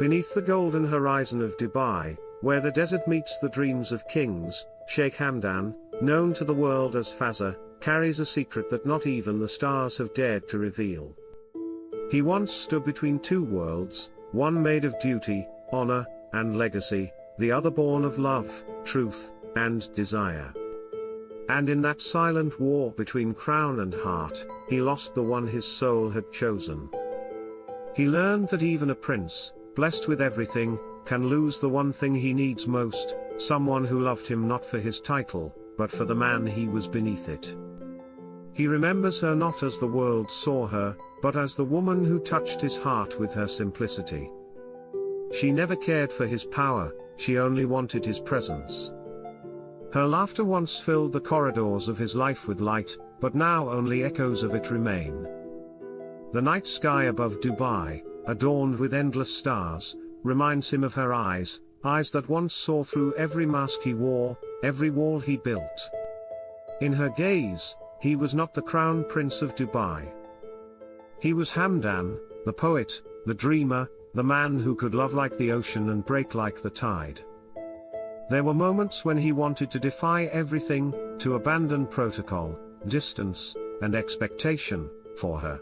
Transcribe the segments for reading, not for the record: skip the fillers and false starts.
Beneath the golden horizon of Dubai, where the desert meets the dreams of kings, Sheikh Hamdan, known to the world as Fazza, carries a secret that not even the stars have dared to reveal. He once stood between two worlds, one made of duty, honor, and legacy, the other born of love, truth, and desire. And in that silent war between crown and heart, he lost the one his soul had chosen. He learned that even a prince, blessed with everything, can lose the one thing he needs most, someone who loved him not for his title, but for the man he was beneath it. He remembers her not as the world saw her, but as the woman who touched his heart with her simplicity. She never cared for his power, she only wanted his presence. Her laughter once filled the corridors of his life with light, but now only echoes of it remain. The night sky above Dubai, adorned with endless stars, reminds him of her eyes, eyes that once saw through every mask he wore, every wall he built. In her gaze, he was not the crown prince of Dubai. He was Hamdan, the poet, the dreamer, the man who could love like the ocean and break like the tide. There were moments when he wanted to defy everything, to abandon protocol, distance, and expectation, for her.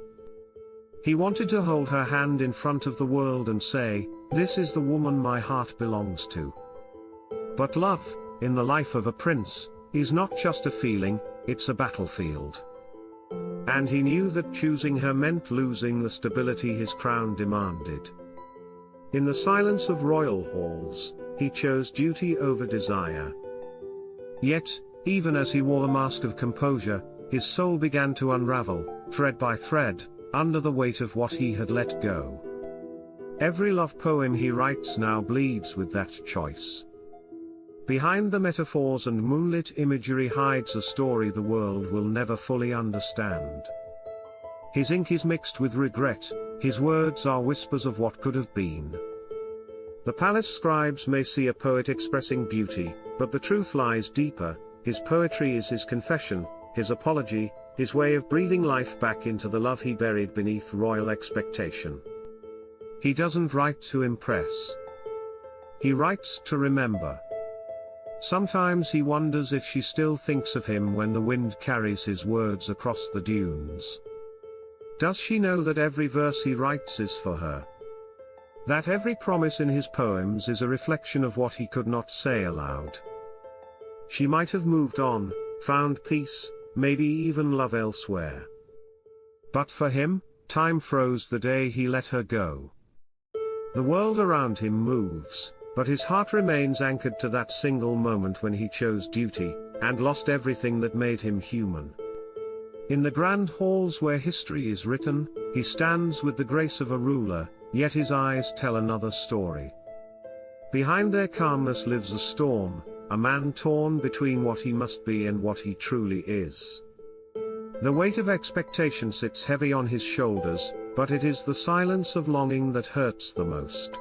He wanted to hold her hand in front of the world and say, "This is the woman my heart belongs to." But love, in the life of a prince, is not just a feeling, it's a battlefield. And he knew that choosing her meant losing the stability his crown demanded. In the silence of royal halls, he chose duty over desire. Yet, even as he wore the mask of composure, his soul began to unravel, thread by thread, under the weight of what he had let go. Every love poem he writes now bleeds with that choice. Behind the metaphors and moonlit imagery hides a story the world will never fully understand. His ink is mixed with regret, his words are whispers of what could have been. The palace scribes may see a poet expressing beauty, but the truth lies deeper. His poetry is his confession, his apology, his way of breathing life back into the love he buried beneath royal expectation. He doesn't write to impress. He writes to remember. Sometimes he wonders if she still thinks of him when the wind carries his words across the dunes. Does she know that every verse he writes is for her? That every promise in his poems is a reflection of what he could not say aloud? She might have moved on, found peace, maybe even love elsewhere. But for him, time froze the day he let her go. The world around him moves, but his heart remains anchored to that single moment when he chose duty, and lost everything that made him human. In the grand halls where history is written, he stands with the grace of a ruler, yet his eyes tell another story. Behind their calmness lives a storm, a man torn between what he must be and what he truly is. The weight of expectation sits heavy on his shoulders, but it is the silence of longing that hurts the most.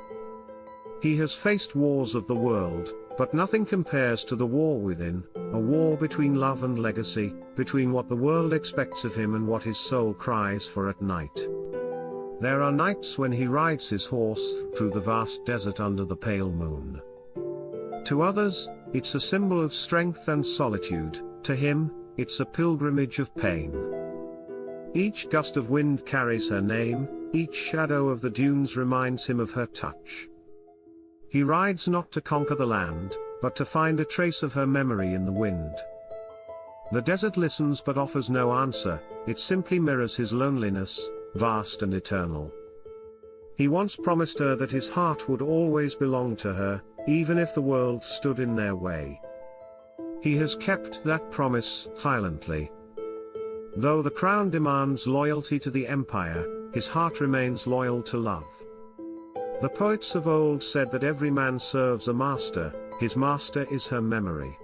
He has faced wars of the world, but nothing compares to the war within, a war between love and legacy, between what the world expects of him and what his soul cries for at night. There are nights when he rides his horse through the vast desert under the pale moon. To others, it's a symbol of strength and solitude, to him, it's a pilgrimage of pain. Each gust of wind carries her name, each shadow of the dunes reminds him of her touch. He rides not to conquer the land, but to find a trace of her memory in the wind. The desert listens but offers no answer, it simply mirrors his loneliness, vast and eternal. He once promised her that his heart would always belong to her, even if the world stood in their way. He has kept that promise silently. Though the crown demands loyalty to the empire, his heart remains loyal to love. The poets of old said that every man serves a master, his master is her memory.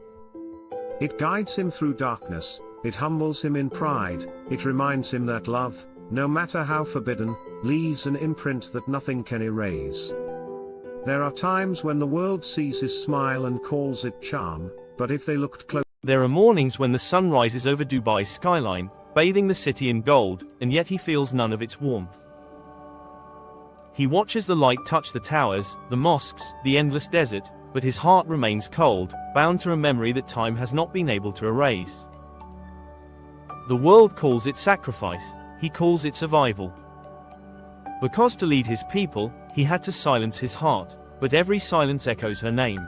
It guides him through darkness, it humbles him in pride, it reminds him that love, no matter how forbidden, leaves an imprint that nothing can erase. There are times when the world sees his smile and calls it charm, but if they looked close. There are mornings when the sun rises over Dubai's skyline, bathing the city in gold, and yet he feels none of its warmth. He watches the light touch the towers, the mosques, the endless desert, but his heart remains cold, bound to a memory that time has not been able to erase. The world calls it sacrifice, he calls it survival. Because to lead his people, he had to silence his heart, but every silence echoes her name.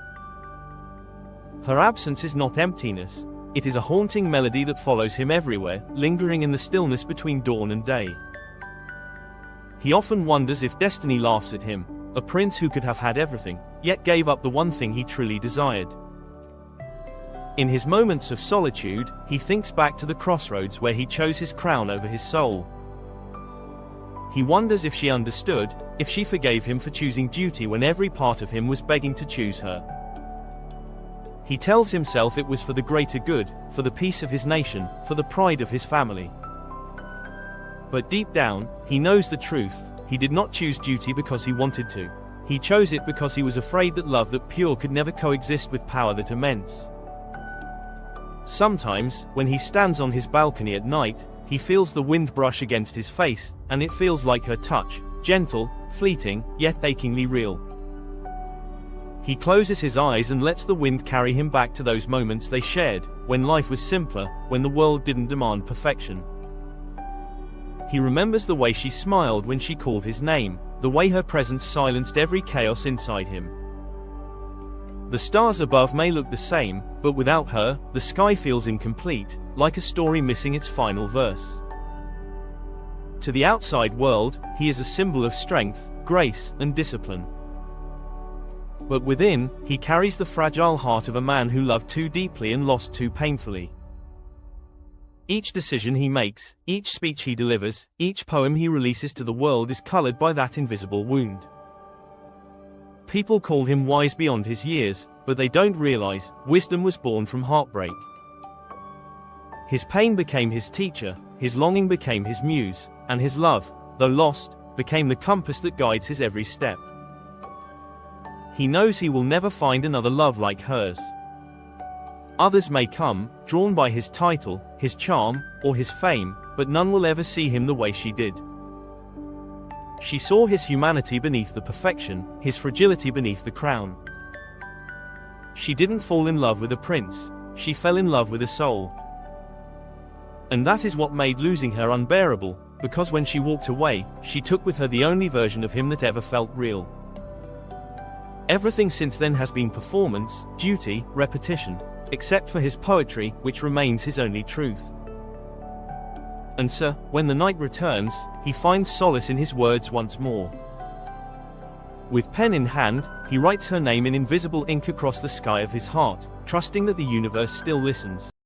Her absence is not emptiness, it is a haunting melody that follows him everywhere, lingering in the stillness between dawn and day. He often wonders if destiny laughs at him, a prince who could have had everything, yet gave up the one thing he truly desired. In his moments of solitude, he thinks back to the crossroads where he chose his crown over his soul. He wonders if she understood, if she forgave him for choosing duty when every part of him was begging to choose her. He tells himself it was for the greater good, for the peace of his nation, for the pride of his family. But deep down, he knows the truth, he did not choose duty because he wanted to. He chose it because he was afraid that love that pure could never coexist with power that immense. Sometimes, when he stands on his balcony at night, he feels the wind brush against his face, and it feels like her touch, gentle, fleeting, yet achingly real. He closes his eyes and lets the wind carry him back to those moments they shared, when life was simpler, when the world didn't demand perfection. He remembers the way she smiled when she called his name, the way her presence silenced every chaos inside him. The stars above may look the same, but without her, the sky feels incomplete, like a story missing its final verse. To the outside world, he is a symbol of strength, grace, and discipline. But within, he carries the fragile heart of a man who loved too deeply and lost too painfully. Each decision he makes, each speech he delivers, each poem he releases to the world is colored by that invisible wound. People call him wise beyond his years, but they don't realize, wisdom was born from heartbreak. His pain became his teacher, his longing became his muse, and his love, though lost, became the compass that guides his every step. He knows he will never find another love like hers. Others may come, drawn by his title, his charm, or his fame, but none will ever see him the way she did. She saw his humanity beneath the perfection, his fragility beneath the crown. She didn't fall in love with a prince, she fell in love with a soul. And that is what made losing her unbearable, because when she walked away, she took with her the only version of him that ever felt real. Everything since then has been performance, duty, repetition, except for his poetry, which remains his only truth. And so, when the night returns, he finds solace in his words once more. With pen in hand, he writes her name in invisible ink across the sky of his heart, trusting that the universe still listens.